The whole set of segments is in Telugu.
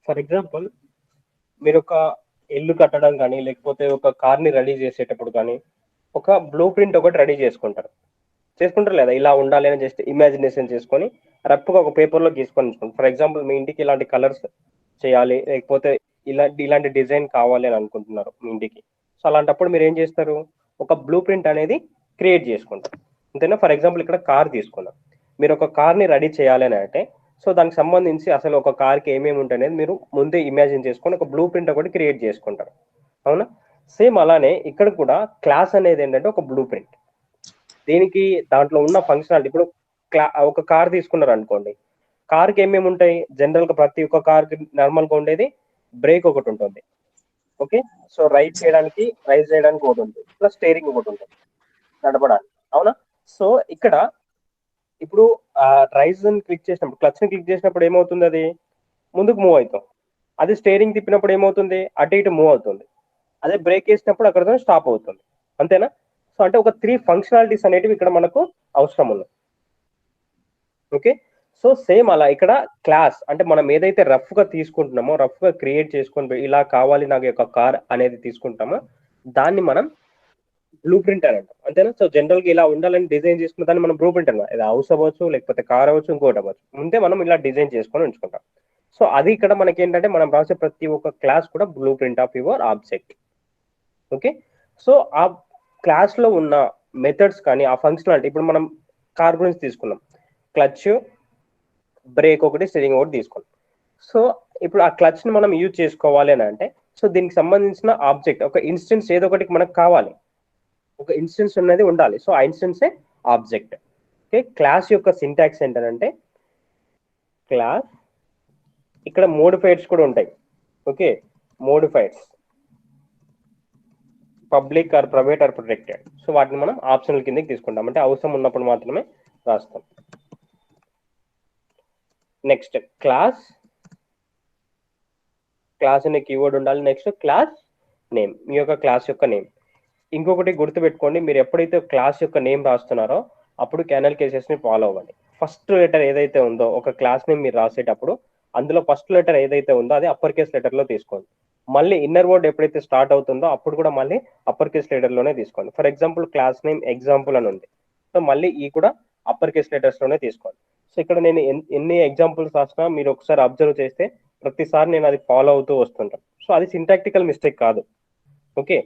ఫర్ ఎగ్జాంపుల్ మీరు ఒక ఇల్లు కట్టడం కానీ లేకపోతే ఒక కార్ని రెడీ చేసేటప్పుడు కానీ ఒక బ్లూ ప్రింట్ ఒకటి రెడీ చేసుకుంటారు లేదా, ఇలా ఉండాలి అని జస్ట్ ఇమాజినేషన్ చేసుకొని రఫ్గా ఒక పేపర్లో గీసుకొని ఉంచుకోండి. ఫర్ ఎగ్జాంపుల్ మీ ఇంటికి ఇలాంటి కలర్స్ చేయాలి, లేకపోతే ఇలాంటి డిజైన్ కావాలి అని అనుకుంటున్నారు మీ ఇంటికి. సో అలాంటప్పుడు మీరు ఏం చేస్తారు, ఒక బ్లూ ప్రింట్ అనేది క్రియేట్ చేసుకుంటారు. అంతేనా? ఫర్ ఎగ్జాంపుల్ ఇక్కడ కార్ తీసుకున్నాం, మీరు ఒక కార్ని రెడీ చేయాలి అని అంటే సో దానికి సంబంధించి అసలు ఒక కార్కి ఏమేమి ఉంటాయి అనేది మీరు ముందే ఇమాజిన్ చేసుకొని ఒక బ్లూ ప్రింట్ ఒకటి క్రియేట్ చేసుకుంటారు. అవునా? సేమ్ అలానే ఇక్కడ కూడా క్లాస్ అనేది ఏంటంటే ఒక బ్లూ ప్రింట్. దీనికి దాంట్లో ఉన్న ఫంక్షనాలిటీ, ఇప్పుడు ఒక కార్ తీసుకున్నారు అనుకోండి, కార్కి ఏమేమి ఉంటాయి జనరల్గా ప్రతి ఒక్క కార్కి నార్మల్గా ఉండేది బ్రేక్ ఒకటి ఉంటుంది. ఓకే, సో రైట్ చేయడానికి ఒకటి ఉంటుంది, ప్లస్ స్టీరింగ్ ఒకటి ఉంటుంది నడపడానికి. అవునా? సో ఇక్కడ ఇప్పుడు రైజ్ అని క్లిక్ చేసినప్పుడు, క్లచ్ ని క్లిక్ చేసినప్పుడు ఏమవుతుంది, అది ముందుకు మూవ్ అవుతాం. అది స్టీరింగ్ తిప్పినప్పుడు ఏమవుతుంది, అటు ఇటు మూవ్ అవుతుంది. అదే బ్రేక్ వేసినప్పుడు అక్కడ స్టాప్ అవుతుంది. అంతేనా? సో అంటే ఒక 3 ఫంక్షనాలిటీస్ అనేటివి ఇక్కడ మనకు అవసరం ఉన్నాయి. ఓకే, సో సేమ్ అలా ఇక్కడ క్లాస్ అంటే మనం ఏదైతే రఫ్ గా తీసుకుంటున్నామో, రఫ్ గా క్రియేట్ చేసుకొని ఇలా కావాలి నాకు యొక్క కార్ అనేది తీసుకుంటామో దాన్ని మనం బ్లూ ప్రింట్ అని అంటాం. అంతేనా? సో జనరల్ గా ఇలా ఉండాలని డిజైన్ చేసుకున్న దాన్ని మనం బ్లూ ప్రింట్ అన్నమాట. ఇది హౌస్ అవ్వచ్చు, లేకపోతే కార్ అవ్వచ్చు, ఇంకోటి అవ్వచ్చు. ముందే మనం ఇలా డిజైన్ చేసుకొని ఉంచుకుంటాం. సో అది ఇక్కడ మనకి ఏంటంటే మనం రాసే ప్రతి ఒక్క క్లాస్ కూడా blue print of your object. Okay, so ఆ క్లాస్ లో ఉన్న మెథడ్స్ కానీ ఆ ఫంక్షనాలిటీ, ఇప్పుడు మనం కార్ గురించి తీసుకున్నాం, క్లచ్, బ్రేక్ ఒకటి, స్టీరింగ్ ఒకటి తీసుకున్నాం. సో ఇప్పుడు ఆ క్లచ్ ని మనం యూజ్ చేసుకోవాలి అని అంటే సో దీనికి సంబంధించిన ఆబ్జెక్ట్ ఒక ఇన్స్టెన్స్ ఏదో ఒకటి మనకు కావాలి, ఒక ఇన్స్టెన్స్ అనేది ఉండాలి. సో ఆ ఇన్స్టెన్సే ఆబ్జెక్ట్. ఓకే, క్లాస్ యొక్క సింటాక్స్ ఏంటంటే క్లాస్, ఇక్కడ మోడిఫైర్స్ కూడా ఉంటాయి. Okay, modifiers public or private or protected. So వాటిని మనం ఆప్షనల్ కిందకి తీసుకుంటాం, అంటే అవసరం ఉన్నప్పుడు మాత్రమే రాస్తాం. నెక్స్ట్ క్లాస్ అనే కీవర్డ్ ఉండాలి. నెక్స్ట్ క్లాస్ నేమ్, మీ యొక్క క్లాస్ యొక్క నేమ్. ఇంకొకటి గుర్తుపెట్టుకోండి, మీరు ఎప్పుడైతే క్లాస్ యొక్క నేమ్ రాస్తున్నారో అప్పుడు కెనల్ కేసెస్ ని ఫాలో అవ్వండి. ఫస్ట్ లెటర్ ఏదైతే ఉందో ఒక క్లాస్ నేమ్ మీరు రాసేటప్పుడు అందులో ఫస్ట్ లెటర్ ఏదైతే ఉందో అది అప్పర్ కేస్ లెటర్ లో తీసుకోండి. మళ్ళీ ఇన్నర్ వర్డ్ ఎప్పుడైతే స్టార్ట్ అవుతుందో అప్పుడు కూడా మళ్ళీ అప్పర్ కేస్ లెటర్ లోనే తీసుకోండి. For example class name example అని ఉంది, సో మళ్ళీ ఈ కూడా అప్పర్ కేస్ లెటర్స్ లోనే తీసుకోండి. సో ఇక్కడ నేను ఎన్ని ఎగ్జాంపుల్స్ రాసినా మీరు ఒకసారి అబ్జర్వ్ చేస్తే ప్రతిసారి నేను అది ఫాలో అవుతూ వస్తుంటాను. సో అది సింటాక్టికల్ మిస్టేక్ కాదు. ఓకే,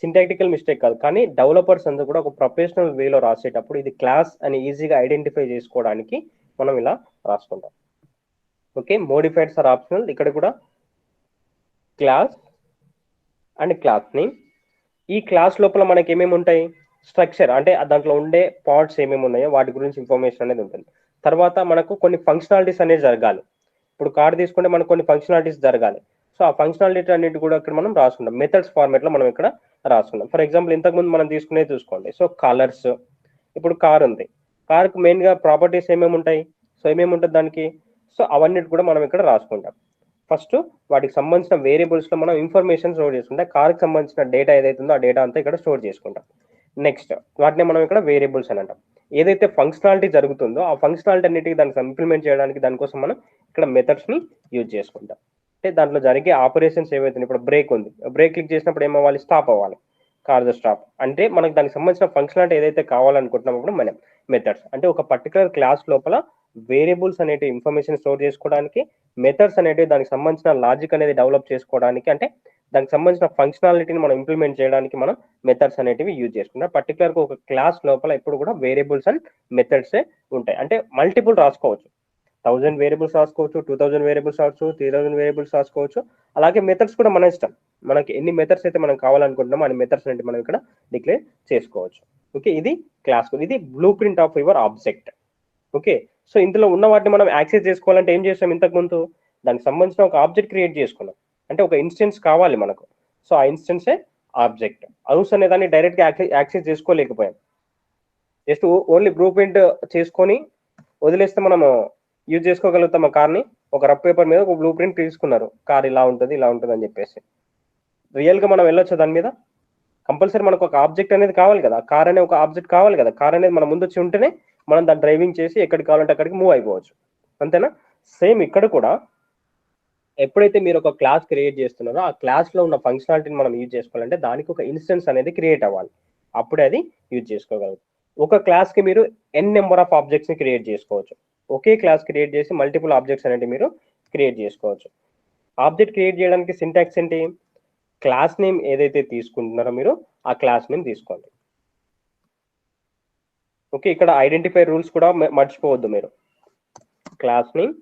సింటాక్టికల్ మిస్టేక్ కాదు, కానీ డెవలపర్స్ అందరూ కూడా ఒక ప్రొఫెషనల్ వేలో రాసేటప్పుడు ఇది క్లాస్ అని ఈజీగా ఐడెంటిఫై చేసుకోవడానికి మనం ఇలా రాసుకుంటాం. Okay, modifieds are optional. ఇక్కడ కూడా క్లాస్ అండ్ క్లాస్ నేమ్. ఈ క్లాస్ లోపల మనకి ఏమేమి ఉంటాయి, స్ట్రక్చర్ అంటే దాంట్లో ఉండే పార్ట్స్ ఏమేమి ఉన్నాయో వాటి గురించి ఇన్ఫర్మేషన్ అనేది ఉంటుంది. తర్వాత మనకు కొన్ని ఫంక్షనాలిటీస్ అనేది జరగాలి. ఇప్పుడు కార్డ్ తీసుకుంటే మనకు కొన్ని ఫంక్షనాలిటీస్ జరగాలి. సో ఆ ఫంక్షనాలిటీ అన్నిటి కూడా ఇక్కడ మనం రాసుకుంటాం. మెథడ్స్ ఫార్మేట్ లో మనం ఇక్కడ రాసుకుంటాం. ఫర్ ఎగ్జాంపుల్ ఇంతకుముందు మనం తీసుకునేది చూసుకోండి. సో కలర్స్, ఇప్పుడు కార్ ఉంది, కార్కి మెయిన్ గా ప్రాపర్టీస్ ఏమేమి ఉంటాయి, సో ఏమేమి ఉంటుంది దానికి, సో అవన్నిటి కూడా మనం ఇక్కడ రాసుకుంటాం. ఫస్ట్ వాటికి సంబంధించిన వేరియబుల్స్ లో మనం ఇన్ఫర్మేషన్ స్టోర్ చేసుకుంటాం. కార్కి సంబంధించిన డేటా ఏదైతే ఉందో ఆ డేటా అంతా ఇక్కడ స్టోర్ చేసుకుంటాం. నెక్స్ట్ వాటిని మనం ఇక్కడ వేరియబుల్స్ అని అంటాం. ఏదైతే ఫంక్షనాలిటీ జరుగుతుందో ఆ ఫంక్షనాలిటీ అన్నిటికీ దానికి ఇంప్లిమెంట్ చేయడానికి దానికోసం మనం ఇక్కడ మెథడ్స్ ని యూజ్ చేసుకుంటాం. అంటే దాంట్లో జరిగే ఆపరేషన్స్ ఏవైతే, ఇప్పుడు బ్రేక్ ఉంది, బ్రేక్ క్లిక్ చేసినప్పుడు ఏమవ్వాలి, స్టాప్ అవ్వాలి, కార్ ద స్టాప్. అంటే మనకు దానికి సంబంధించిన ఫంక్షనాలిటీ ఏదైతే కావాలనుకుంటున్నామో మనం మెథడ్స్ అంటే ఒక పర్టికులర్ క్లాస్ లోపల వేరియబుల్స్ అనేటి ఇన్ఫర్మేషన్ స్టోర్ చేసుకోవడానికి, మెథడ్స్ అనేటివి దానికి సంబంధించిన లాజిక్ అనేది డెవలప్ చేసుకోవడానికి, అంటే దానికి సంబంధించిన ఫంక్షనాలిటీని మనం ఇంప్లిమెంట్ చేయడానికి మనం మెథడ్స్ అనేటివి యూజ్ చేసుకుంటాం. పర్టికులర్ గా ఒక క్లాస్ లోపల ఎప్పుడు కూడా వేరియబుల్స్ అండ్ మెథడ్స్ ఉంటాయి. అంటే మల్టిపుల్ రాసుకోవచ్చు, 1000 వేరియబుల్స్ రాసుకోవచ్చు, 2000 వేరియబుల్స్ రాసుకోవచ్చు, 3000 వేరియబుల్స్ రాసుకోవచ్చు. అలాగే మెథడ్స్ కూడా మన ఇష్టం, మనకి ఎన్ని మెథడ్స్ అయితే మనం కావాలనుకుంటున్నామో అన్ని మెథడ్స్ అంటే మనం ఇక్కడ డిక్లేర్ చేసుకోవచ్చు. ఓకే, ఇది క్లాస్, ఇది blue print of your object. Okay, so ఇందులో ఉన్న వాటిని మనం యాక్సెస్ చేసుకోవాలంటే ఏం చేస్తాం, ఇంతకు ముందు దానికి సంబంధించిన ఒక ఆబ్జెక్ట్ క్రియేట్ చేసుకున్నాం, అంటే ఒక ఇన్స్టెన్స్ కావాలి మనకు. సో ఆ ఇన్స్టెన్సే ఆబ్జెక్ట్. హౌస్ అనే దాన్ని డైరెక్ట్ గా యాక్సెస్ చేసుకోలేకపోయాం, జస్ట్ ఓన్లీ బ్లూ ప్రింట్ చేసుకొని వదిలేస్తే మనం యూజ్ చేసుకోగలుగుతాం. ఆ కార్ని ఒక రఫ్ పేపర్ మీద ఒక బ్లూ ప్రింట్ తీసుకున్నారు, కార్ ఇలా ఉంటుంది ఇలా ఉంటుంది అని చెప్పేసి రియల్ గా మనం వెళ్ళొచ్చు దాని మీద? కంపల్సరీ మనకు ఒక ఆబ్జెక్ట్ అనేది కావాలి కదా, కార్ అనే ఒక ఆబ్జెక్ట్ కావాలి కదా. కార్ అనేది మన ముందు వచ్చి ఉంటేనే మనం దాన్ని డ్రైవింగ్ చేసి ఎక్కడికి కావాలంటే అక్కడికి మూవ్ అయిపోవచ్చు. అంతేనా? సేమ్ ఇక్కడ కూడా ఎప్పుడైతే మీరు ఒక క్లాస్ క్రియేట్ చేస్తున్నారో ఆ క్లాస్లో ఉన్న ఫంక్షనాలిటీని మనం యూజ్ చేసుకోవాలంటే దానికి ఒక ఇన్స్టెన్స్ అనేది క్రియేట్ అవ్వాలి, అప్పుడే అది యూజ్ చేసుకోగలరు. ఒక క్లాస్కి మీరు ఎన్ నెంబర్ ఆఫ్ ఆబ్జెక్ట్స్ని క్రియేట్ చేసుకోవచ్చు. ఒకే క్లాస్ క్రియేట్ చేసి మల్టిపుల్ ఆబ్జెక్ట్స్ అనేవి మీరు క్రియేట్ చేసుకోవచ్చు. ఆబ్జెక్ట్ క్రియేట్ చేయడానికి సింటాక్స్ ఏంటి? క్లాస్ నేమ్ ఏదైతే తీసుకుంటున్నారో మీరు ఆ క్లాస్ నేమ్ తీసుకోండి. ఓకే, ఇక్కడ ఐడెంటిఫై రూల్స్ కూడా మర్చిపోవద్దు మీరు. క్లాస్ నేమ్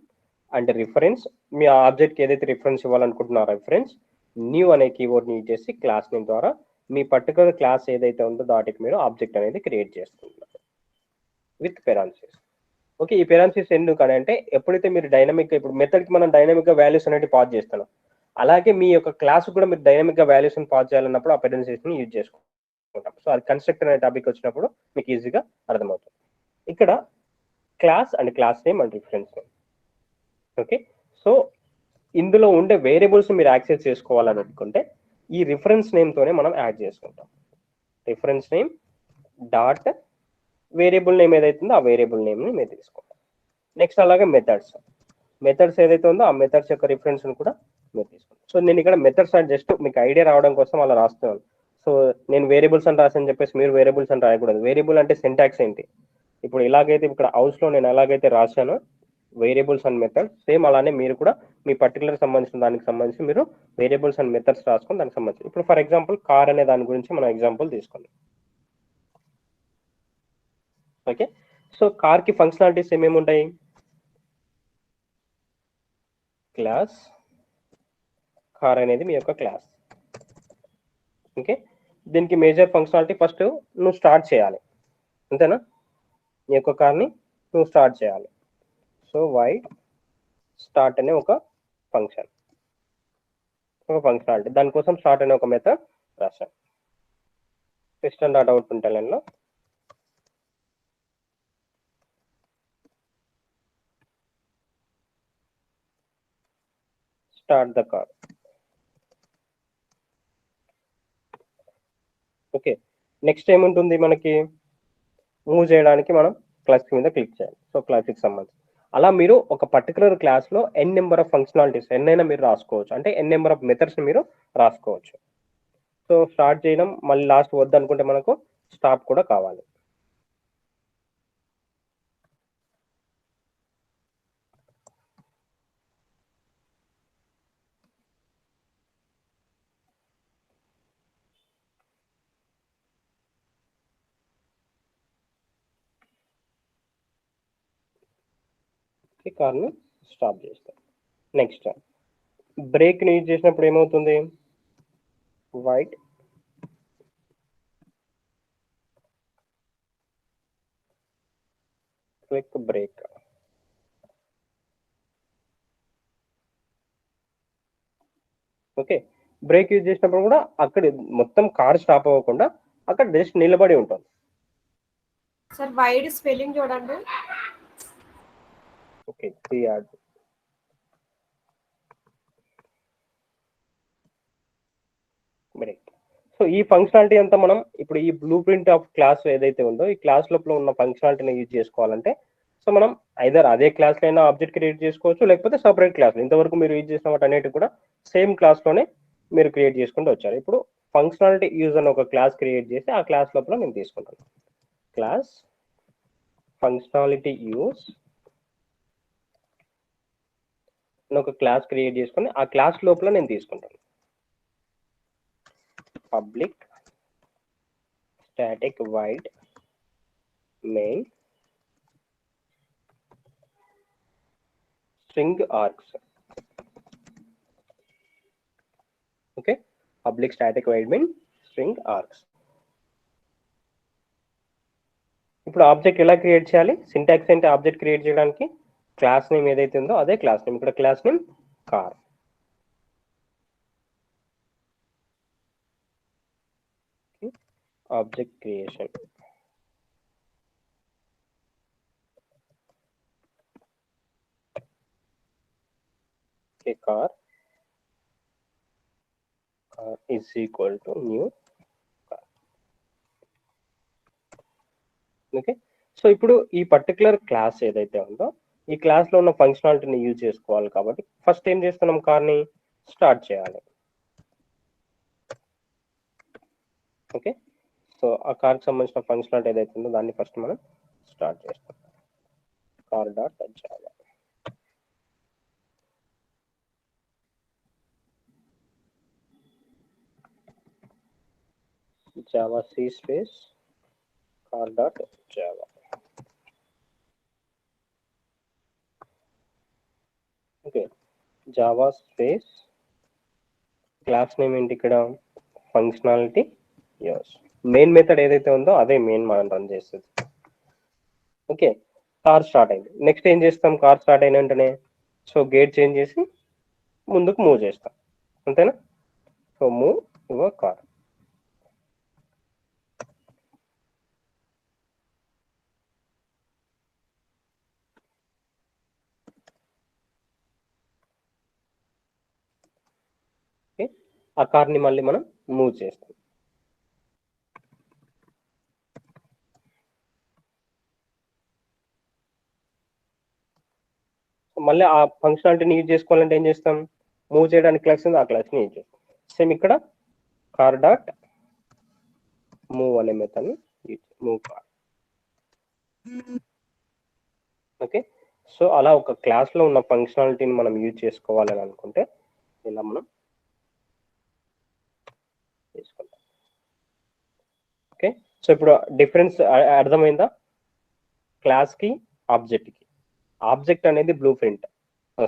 అండ్ రిఫరెన్స్, మీ ఆబ్జెక్ట్కి ఏదైతే రిఫరెన్స్ ఇవ్వాలనుకుంటున్నారో రిఫరెన్స్, న్యూ అనే కీవర్డ్ని యూజ్ చేసి క్లాస్ నేమ్ ద్వారా మీ పర్టికులర్ క్లాస్ ఏదైతే ఉందో దాటికి మీరు ఆబ్జెక్ట్ అనేది క్రియేట్ చేసుకుంటున్నారు విత్ పెరాన్సిస్. ఓకే, ఈ పెరాన్సిస్ ఎందుకు అని అంటే ఎప్పుడైతే మీరు డైనమిక్గా, ఇప్పుడు మెథడ్కి మనం డైనమిక్గా వాల్యూస్ అనేది పాస్ చేస్తున్నాం, అలాగే మీ యొక్క క్లాస్ కూడా మీరు డైనమిక్గా వాల్యూస్ని పాస్ చేయాలన్నప్పుడు ఆ పెరాన్సిస్ని యూజ్ చేసుకుంటాం. సో అది కన్స్ట్రక్టర్ అనే టాపిక్ వచ్చినప్పుడు మీకు ఈజీగా అర్థమవుతుంది. ఇక్కడ class and class name and reference name. Okay, so ఇందులో ఉండే వేరియబుల్స్ మీరు యాక్సెస్ చేసుకోవాలని అనుకుంటే ఈ రిఫరెన్స్ నేమ్తోనే మనం యాడ్ చేసుకుంటాం. Reference name dot variable name ఏదైతుందో ఆ వేరియబుల్ నేమ్ని మీరు తీసుకుంటాం. నెక్స్ట్ అలాగే మెథడ్స్ ఏదైతే ఉందో ఆ మెథడ్స్ యొక్క రిఫరెన్స్ కూడా మీరు తీసుకుంటాం. సో నేను ఇక్కడ మెథడ్స్ అని జస్ట్ మీకు ఐడియా రావడం కోసం అలా రాస్తున్నాను. సో నేను వేరియబుల్స్ అని రాసని చెప్పేసి మీరు వేరియబుల్స్ అని రాయకూడదు. వేరియబుల్ అంటే సింటాక్స్ ఏంటి, ఇప్పుడు ఇలాగైతే ఇక్కడ హౌస్లో నేను ఎలాగైతే రాశానో వేరియబుల్స్ అండ్ మెథడ్స్, సేమ్ అలానే మీరు కూడా మీ పర్టికులర్ సంబంధించిన దానికి సంబంధించి మీరు వేరియబుల్స్ అండ్ మెథడ్స్ రాసుకొని దానికి సంబంధించి, ఇప్పుడు ఫర్ ఎగ్జాంపుల్ కార్ అనే దాని గురించి మనం ఎగ్జాంపుల్ తీసుకుందాం. ఓకే, సో కార్కి ఫంక్షనాలిటీస్ ఏమేమి ఉంటాయి? క్లాస్ కార్ అనేది మీ యొక్క క్లాస్. ఓకే, దీనికి మేజర్ ఫంక్షనాలిటీ ఫస్ట్ నువ్వు స్టార్ట్ చేయాలి, అంతేనా? నీ యొక్క కార్ని నువ్వు స్టార్ట్ చేయాలి. సో వైడ్ స్టార్ట్ అనే ఒక ఫంక్షనాలిటీ, దానికోసం స్టార్ట్ అనే ఒక మెథడ్ రాశాను. సిస్టమ్ డాట్ అవుట్ ప్రింట్ఎల్ఎన్లో start the car. Okay, next ఏముంటుంది మనకి? మూవ్ చేయడానికి మనం క్లాస్ మీద క్లిక్ చేయాలి. సో క్లాస్కి సంబంధించి అలా మీరు ఒక పర్టికులర్ క్లాస్లో ఎన్ నెంబర్ ఆఫ్ ఫంక్షనాలిటీస్ ఎన్నైనా మీరు రాసుకోవచ్చు, అంటే ఎన్ నెంబర్ ఆఫ్ మెథడ్స్ మీరు రాసుకోవచ్చు. సో స్టార్ట్ చేయడం, మళ్ళీ లాస్ట్ వద్దు అనుకుంటే మనకు స్టాప్ కూడా కావాలి. కార్ని స్టాప్ చేస్తాం. నెక్స్ట్ బ్రేక్ని యూజ్ చేసినప్పుడు ఏమవుతుంది? White quick break. Okay, break use చేసినప్పుడు కూడా అక్కడ మొత్తం కార్ స్టాప్ అవ్వకుండా అక్కడ జస్ట్ నిలబడి ఉంటుంది. సార్ వైడ్ స్పెల్లింగ్ చూడండి. Okay, 3 add break. సో ఈ ఫంక్షనాలిటీ అంతా మనం ఇప్పుడు ఈ బ్లూ ప్రింట్ ఆఫ్ క్లాస్ ఏదైతే ఉందో ఈ క్లాస్ లోపల ఉన్న ఫంక్షనాలిటీని యూజ్ చేసుకోవాలంటే, సో మనం ఐదర్ అదే క్లాస్లో అయినా ఆబ్జెక్ట్ క్రియేట్ చేసుకోవచ్చు, లేకపోతే సపరేట్ క్లాస్. ఇంతవరకు మీరు యూజ్ చేసిన వాటి అన్నిటి కూడా సేమ్ క్లాస్లోనే మీరు క్రియేట్ చేసుకుంటూ వచ్చారు. ఇప్పుడు ఫంక్షనాలిటీ యూజ్ అని ఒక క్లాస్ క్రియేట్ చేసి ఆ క్లాస్ లోపల నేను తీసుకుంటాను. క్లాస్ ఫంక్షనాలిటీ యూజ్ ఒక క్లాస్ క్రియేట్ చేసుకొని ఆ క్లాస్ లోపల నేను తీసుకుంటాను. Public static wide main string arcs. Okay, public static wide main string arcs. ఇప్పుడు ఆబ్జెక్ట్ ఎలా క్రియేట్ చేయాలి? సింటాక్స్ ఏంటి ఆబ్జెక్ట్ క్రియేట్ చేయడానికి? క్లాస్ నేమ్ ఏదైతే ఉందో అదే క్లాస్ నేమ్. ఇక్కడ class name car. Object creation, car is equal to new car. Okay, so ఇప్పుడు ఈ పర్టికులర్ క్లాస్ ఏదైతే ఉందో ఈ క్లాస్లో ఉన్న ఫంక్షనాలిటీని యూజ్ చేసుకోవాలి కాబట్టి ఫస్ట్ ఏం చేస్తున్నాం, కార్ని స్టార్ట్ చేయాలి. ఓకే, సో ఆ కార్కి సంబంధించిన ఫంక్షనాలిటీ ఏదైతే ఉందో దాన్ని ఫస్ట్ మనం స్టార్ట్ చేస్తాం. Car dot Java. Javac space car dot Java. Okay, Java space class name ఏంటి ఇక్కడ, ఫంక్షనాలిటీ యూస్. మెయిన్ మెథడ్ ఏదైతే ఉందో అదే మెయిన్ మనం రన్ చేస్తుంది. ఓకే, కార్ స్టార్ట్ అయింది. నెక్స్ట్ ఏం చేస్తాం, కార్ స్టార్ట్ అయిన వెంటనే సో గేట్ చేంజ్ చేసి ముందుకు మూవ్ చేస్తాం, అంతేనా. So move your car. Okay, ఆ కార్ని మళ్ళీ మనం మూవ్ చేస్తాం. మళ్ళీ ఆ ఫంక్షనాలిటీని యూజ్ చేసుకోవాలంటే ఏం చేస్తాం, మూవ్ చేయడానికి క్లాస్ ఉంది, ఆ క్లాస్ని యూజ్ చేస్తాం. సేమ్ ఇక్కడ కార్ డాట్ మూవ్ అనే మెథడ్ని మూవ్ కార్. ఓకే, సో అలా ఒక క్లాస్లో ఉన్న ఫంక్షనాలిటీని మనం యూజ్ చేసుకోవాలని అనుకుంటే ఇలా మనం తీసుకుంటాం. ఓకే, సో ఇప్పుడు డిఫరెన్స్ అర్థమైందా, క్లాస్కి ఆబ్జెక్ట్కి. ఆబ్జెక్ట్ అనేది బ్లూ ప్రింట్,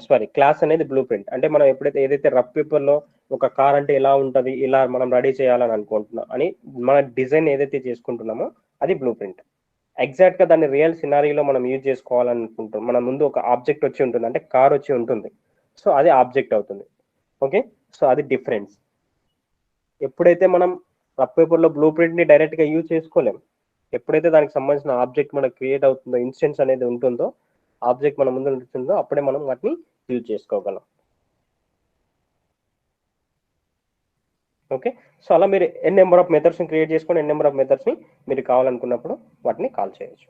సారీ క్లాస్ అనేది బ్లూ ప్రింట్. అంటే మనం ఎప్పుడైతే ఏదైతే రఫ్ పేపర్లో ఒక కార్ అంటే ఎలా ఉంటుంది, ఇలా మనం రెడీ చేయాలని అనుకుంటున్నాం అని మన డిజైన్ ఏదైతే చేసుకుంటున్నామో అది బ్లూ ప్రింట్. ఎగ్జాక్ట్గా దాన్ని రియల్ సినారీలో మనం యూజ్ చేసుకోవాలనుకుంటాం, మన ముందు ఒక ఆబ్జెక్ట్ వచ్చి ఉంటుంది, అంటే కార్ వచ్చి ఉంటుంది, సో అది ఆబ్జెక్ట్ అవుతుంది. ఓకే, సో అది డిఫరెన్స్. ఎప్పుడైతే మనం రఫ్ పేపర్లో బ్లూ ప్రింట్ని డైరెక్ట్గా యూజ్ చేసుకోలేం, ఎప్పుడైతే దానికి సంబంధించిన ఆబ్జెక్ట్ మనకు క్రియేట్ అవుతుందో, ఇన్స్టెన్స్ అనేది ఉంటుందో, ఆబ్జెక్ట్ మన ముందు ఉంటుందో అప్పుడే మనం వాటిని యూజ్ చేసుకోగలం. ఓకే, సో అలా మీరు ఎన్ నెంబర్ ఆఫ్ మెథడ్స్ని క్రియేట్ చేసుకొని ఎన్ నెంబర్ ఆఫ్ మెథడ్స్ని మీరు కావాలనుకున్నప్పుడు వాటిని కాల్ చేయొచ్చు.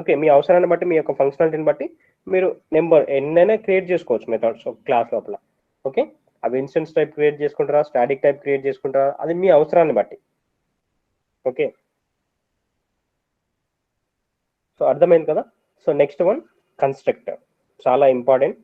ఓకే, మీ అవసరాన్ని బట్టి, మీ యొక్క ఫంక్షనాలిటీని బట్టి మీరు నెంబర్ ఎన్నైనా క్రియేట్ చేసుకోవచ్చు మెథడ్స్ క్లాస్ లోపల. ఓకే, అవి ఇన్స్టెన్స్ టైప్ క్రియేట్ చేసుకుంటారా, స్టాటిక్ టైప్ క్రియేట్ చేసుకుంటారా, అది మీ అవసరాన్ని బట్టి. ఓకే, సో అర్థమైంది కదా. సో నెక్స్ట్ వన్ కన్స్ట్రక్టర్, చాలా ఇంపార్టెంట్.